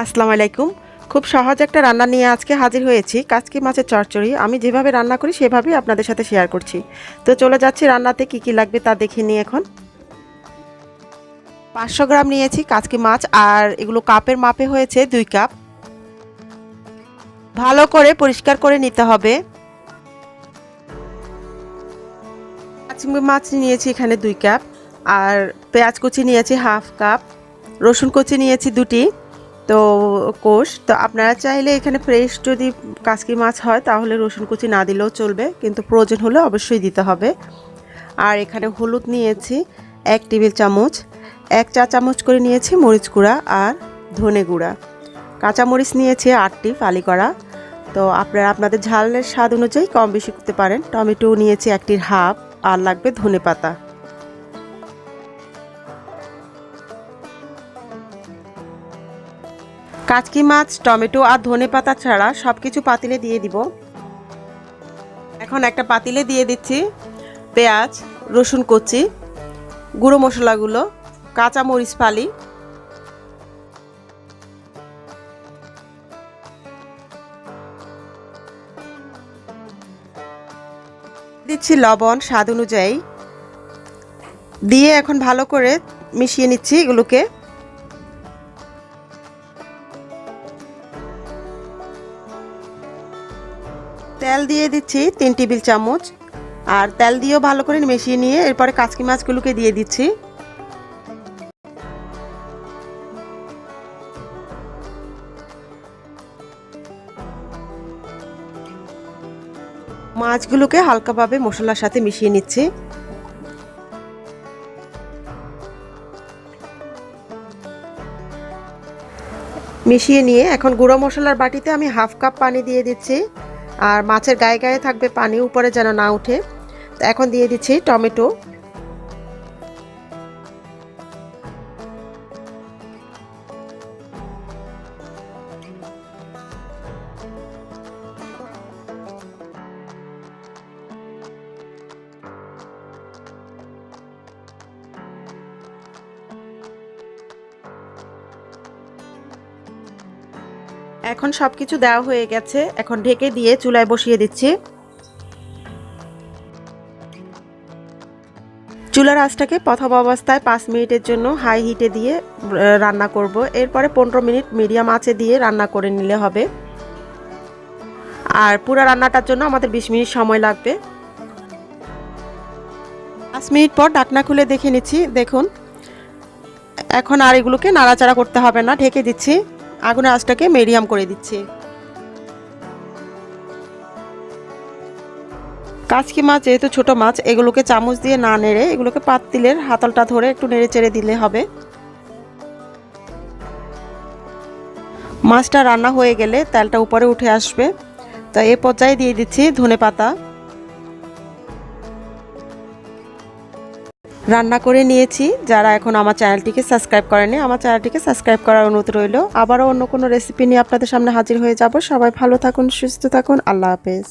আসসালামু আলাইকুম। খুব সহজ একটা রান্না নিয়ে আজকে হাজির হয়েছি, কাচকি মাছের চচ্চড়ি। আমি যেভাবে রান্না করি সেভাবেই আপনাদের সাথে শেয়ার করছি। তো চলে যাচ্ছি রান্নাতে, কি কি লাগবে তা দেখে নিই এখন। 500 গ্রাম নিয়েছি কাচকি মাছ, আর এগুলো কাপের মাপে হয়েছে 2 কাপ। ভালো করে পরিষ্কার করে নিতে হবে। কাচকি মাছ নিয়েছি এখানে 2 কাপ, আর পেঁয়াজ কুচি নিয়েছি হাফ কাপ, রসুন কুচি নিয়েছি 2টি। তো কোষ তো আপনারা চাইলে এখানে ফ্রেশ যদি কাচকি মাছ হয় তাহলে রসুন কুচি না দিলেও চলবে, কিন্তু প্রয়োজন হলে অবশ্যই দিতে হবে। আর এখানে হলুদ নিয়েছি 1 টেবিল চামচ, 1 চা চামচ করে নিয়েছি মরিচ গুঁড়া আর ধনে গুঁড়া। কাঁচামরিচ নিয়েছি 8টি ফালি করা। তো আপনারা আপনাদের ঝালের স্বাদ অনুযায়ী কম বেশি করতে পারেন। টমেটো নিয়েছি 1টির হাফ, আর লাগবে ধনে পাতা। কাচকি মাছ, টমেটো আর ধনে পাতা ছাড়া সব কিছু পাতিলে দিয়ে দিব। এখন একটা পাতিলে দিয়ে দিচ্ছি পেঁয়াজ, রসুন কুচি, গুঁড়ো মশলাগুলো, কাঁচা মরিচ ফালি, দিচ্ছি লবণ স্বাদ অনুযায়ী, দিয়ে এখন ভালো করে মিশিয়ে নিচ্ছি এগুলোকে। তেল দিয়ে দিচ্ছি 3 টেবিল চামচ, আর তেল দিয়েও ভালো করে মিশিয়ে নিয়ে এরপরে কাচকি মাছগুলোকে দিয়ে দিচ্ছি। মাছগুলোকে হালকাভাবে মশলার সাথে মিশিয়ে নিচ্ছি। মিশিয়ে নিয়ে এখন গুঁড়ো মশলার বাটিতে আমি হাফ কাপ পানি দিয়ে দিচ্ছি, আর মাছের গায়ে গায়ে থাকবে পানি, উপরে যেন না উঠে। তো এখন দিয়ে দিচ্ছি টমেটো। এখন সবকিছু দেওয়া হয়ে গেছে, এখন ঢেকে দিয়ে চুলায় বসিয়ে দিচ্ছি। চুলার আঁচটাকে প্রথম অবস্থায় 5 মিনিটের জন্য হাই হিটে দিয়ে রান্না করব। এরপরে 15 মিনিট মিডিয়াম আঁচে দিয়ে রান্না করে নিলে হবে। আর পুরো রান্নাটার জন্য আমাদের 20 মিনিট সময় লাগবে। 5 মিনিট পর ঢাকনা খুলে দেখে নিচ্ছি, দেখুন এখন আর এগুলোকে নাড়াচাড়া করতে হবে না, ঢেকে দিচ্ছি। আগুনের আঁচটাকে মিডিয়াম করে দিচ্ছি। কাচকি মাছ যেহেতু ছোট মাছ, এগুলোকে চামচ দিয়ে না নেড়ে এগুলোকে পাতিলের হাতলটা ধরে একটু নেড়ে চেড়ে দিলে হবে। মাছটা রান্না হয়ে গেলে তেলটা উপরে উঠে আসবে। তো এই পর্যায়ে দিয়ে দিচ্ছি ধনে পাতা। রান্না করে নিয়েছি। যারা এখন আমার চ্যানেলটিকে সাবস্ক্রাইব করেনি, আমার চ্যানেলটিকে সাবস্ক্রাইব করার অনুরোধ রইল। আবারও অন্য কোনো রেসিপি নিয়ে আপনাদের সামনে হাজির হয়ে যাব। সবাই ভালো থাকুন, সুস্থ থাকুন, আল্লাহ হাফেজ।